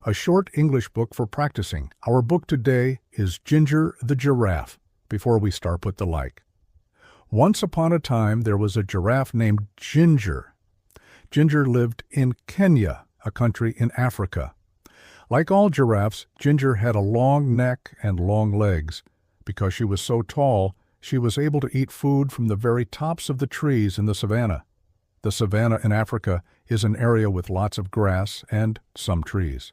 a short English book for practicing. Our book today is Ginger the Giraffe. Before we start with the like. Once upon a time there was a giraffe named Ginger. Ginger lived in Kenya, a country in Africa. Like all giraffes, Ginger had a long neck and long legs. Because she was so tall, she was able to eat food from the very tops of the trees in the savanna. The savanna in Africa is an area with lots of grass and some trees.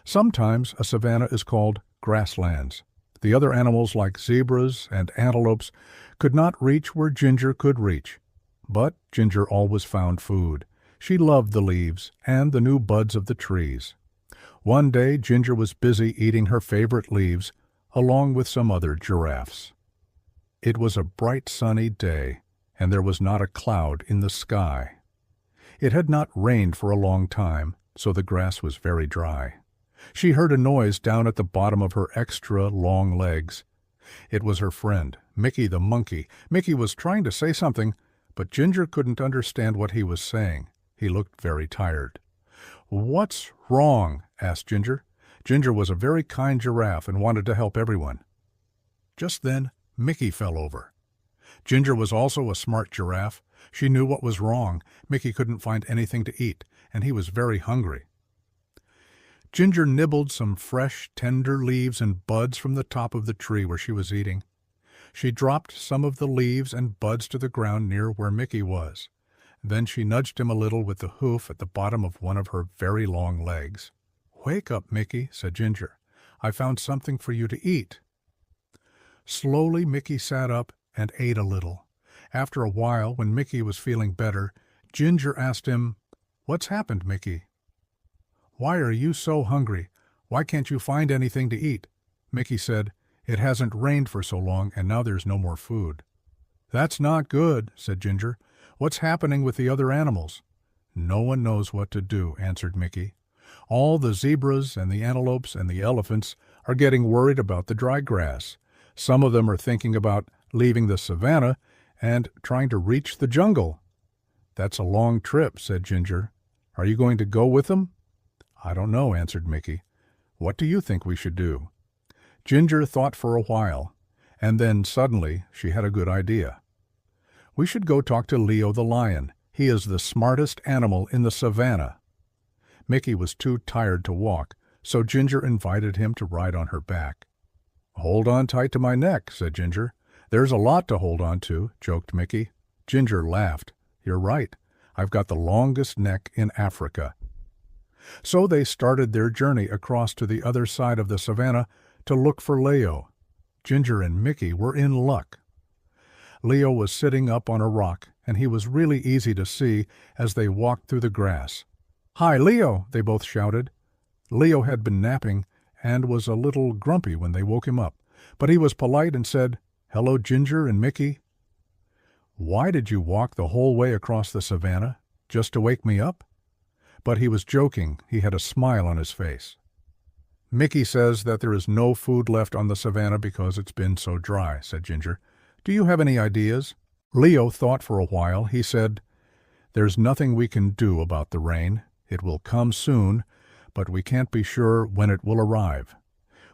Sometimes a savanna is called grasslands. The other animals like zebras and antelopes could not reach where Ginger could reach. But Ginger always found food. She loved the leaves and the new buds of the trees. One day Ginger was busy eating her favorite leaves along with some other giraffes. It was a bright sunny day, and there was not a cloud in the sky. It had not rained for a long time, so the grass was very dry. She heard a noise down at the bottom of her extra long legs. It was her friend, Mickey the monkey. Mickey was trying to say something, but Ginger couldn't understand what he was saying. He looked very tired. "What's wrong?" asked Ginger. Ginger was a very kind giraffe and wanted to help everyone. Just then, Mickey fell over. Ginger was also a smart giraffe. She knew what was wrong. Mickey couldn't find anything to eat, and he was very hungry. Ginger nibbled some fresh, tender leaves and buds from the top of the tree where she was eating. She dropped some of the leaves and buds to the ground near where Mickey was. Then she nudged him a little with the hoof at the bottom of one of her very long legs. "Wake up, Mickey," said Ginger. "I found something for you to eat." Slowly Mickey sat up and ate a little. After a while, when Mickey was feeling better, Ginger asked him, "What's happened, Mickey? Why are you so hungry? Why can't you find anything to eat?" Mickey said, "It hasn't rained for so long, and now there's no more food." "That's not good," said Ginger. "What's happening with the other animals?" "No one knows what to do," answered Mickey. "All the zebras and the antelopes and the elephants are getting worried about the dry grass. Some of them are thinking about leaving the savanna and trying to reach the jungle." "That's a long trip," said Ginger. "Are you going to go with them?" "I don't know," answered Mickey. "What do you think we should do?" Ginger thought for a while, and then suddenly she had a good idea. "We should go talk to Leo the lion. He is the smartest animal in the savanna." Mickey was too tired to walk, so Ginger invited him to ride on her back. "Hold on tight to my neck," said Ginger. "There's a lot to hold on to," joked Mickey. Ginger laughed. "You're right. I've got the longest neck in Africa." So they started their journey across to the other side of the savanna to look for Leo. Ginger and Mickey were in luck. Leo was sitting up on a rock, and he was really easy to see as they walked through the grass. "Hi, Leo!" they both shouted. Leo had been napping and was a little grumpy when they woke him up, but he was polite and said, "Hello, Ginger and Mickey." "Why did you walk the whole way across the savanna? Just to wake me up?" But he was joking. He had a smile on his face. "Mickey says that there is no food left on the savanna because it's been so dry," said Ginger. "Do you have any ideas?" Leo thought for a while. He said, "There's nothing we can do about the rain. It will come soon, but we can't be sure when it will arrive.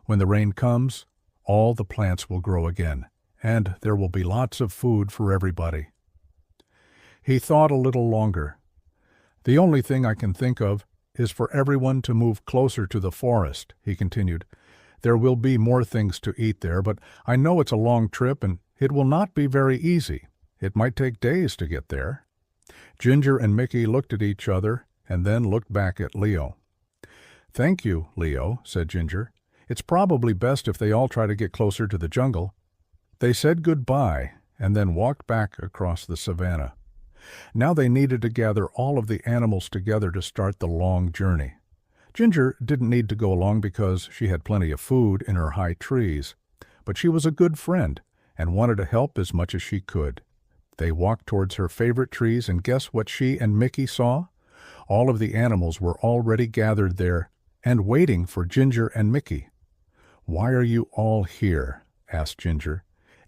When the rain comes, all the plants will grow again, and there will be lots of food for everybody." He thought a little longer. "The only thing I can think of is for everyone to move closer to the forest," he continued. "There will be more things to eat there, but I know it's a long trip and it will not be very easy. It might take days to get there." Ginger and Mickey looked at each other and then looked back at Leo. "Thank you, Leo," said Ginger. "It's probably best if they all try to get closer to the jungle." They said goodbye and then walked back across the savanna. Now they needed to gather all of the animals together to start the long journey. Ginger didn't need to go along because she had plenty of food in her high trees, but she was a good friend and wanted to help as much as she could. They walked towards her favorite trees, and guess what she and Mickey saw? All of the animals were already gathered there and waiting for Ginger and Mickey. "Why are you all here?" asked Ginger.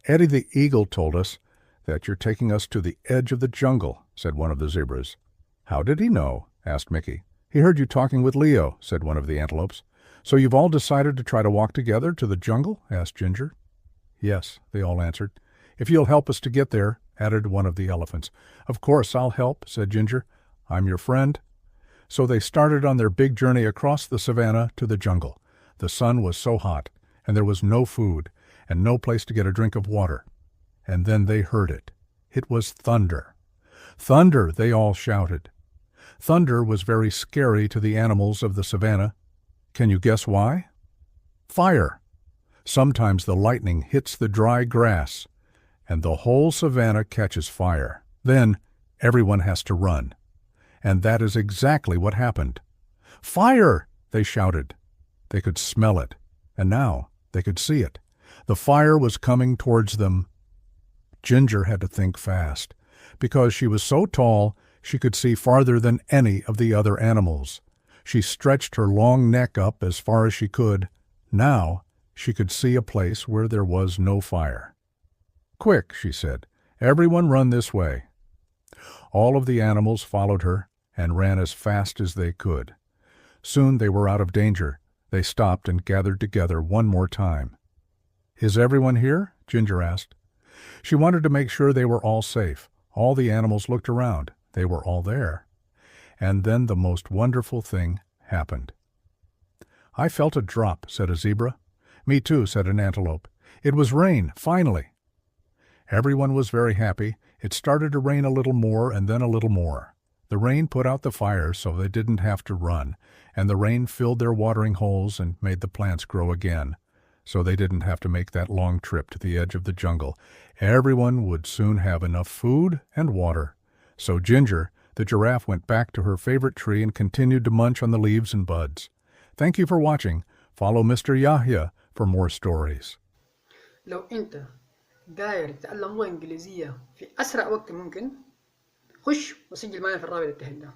"Eddie the Eagle told us that you're taking us to the edge of the jungle," said one of the zebras. "How did he know?" asked Mickey. He heard you talking with Leo, said one of the antelopes. So you've all decided to try to walk together to the jungle? Asked Ginger. Yes, they all answered. If you'll help us to get there, added one of the elephants. Of course, I'll help, said Ginger. I'm your friend. So they started on their big journey across the savannah to the jungle. The sun was so hot, and there was no food, and no place to get a drink of water. And then they heard it. It was thunder. Thunder, they all shouted. Thunder was very scary to the animals of the savannah. Can you guess why? Fire. Sometimes the lightning hits the dry grass, and the whole savannah catches fire. Then everyone has to run. And that is exactly what happened. Fire! They shouted. They could smell it, and now they could see it. The fire was coming towards them. Ginger had to think fast. Because she was so tall, she could see farther than any of the other animals. She stretched her long neck up as far as she could. Now she could see a place where there was no fire. Quick, she said, everyone run this way. All of the animals followed her and ran as fast as they could. Soon they were out of danger. They stopped and gathered together one more time. Is everyone here? Ginger asked. She wanted to make sure they were all safe. All the animals looked around. They were all there. And then the most wonderful thing happened. I felt a drop, said a zebra. Me too, said an antelope. It was rain, finally. Everyone was very happy. It started to rain a little more and then a little more. The rain put out the fire so they didn't have to run, and the rain filled their watering holes and made the plants grow again, so they didn't have to make that long trip to the edge of the jungle. Everyone would soon have enough food and water. So Ginger, the giraffe, went back to her favorite tree and continued to munch on the leaves and buds. Thank you for watching. Follow Mr. Yahya for more stories. لو أنت داير تتعلم لغة إنجليزية في أسرع وقت ممكن خش وسجل معنا في الرابط التحت ده.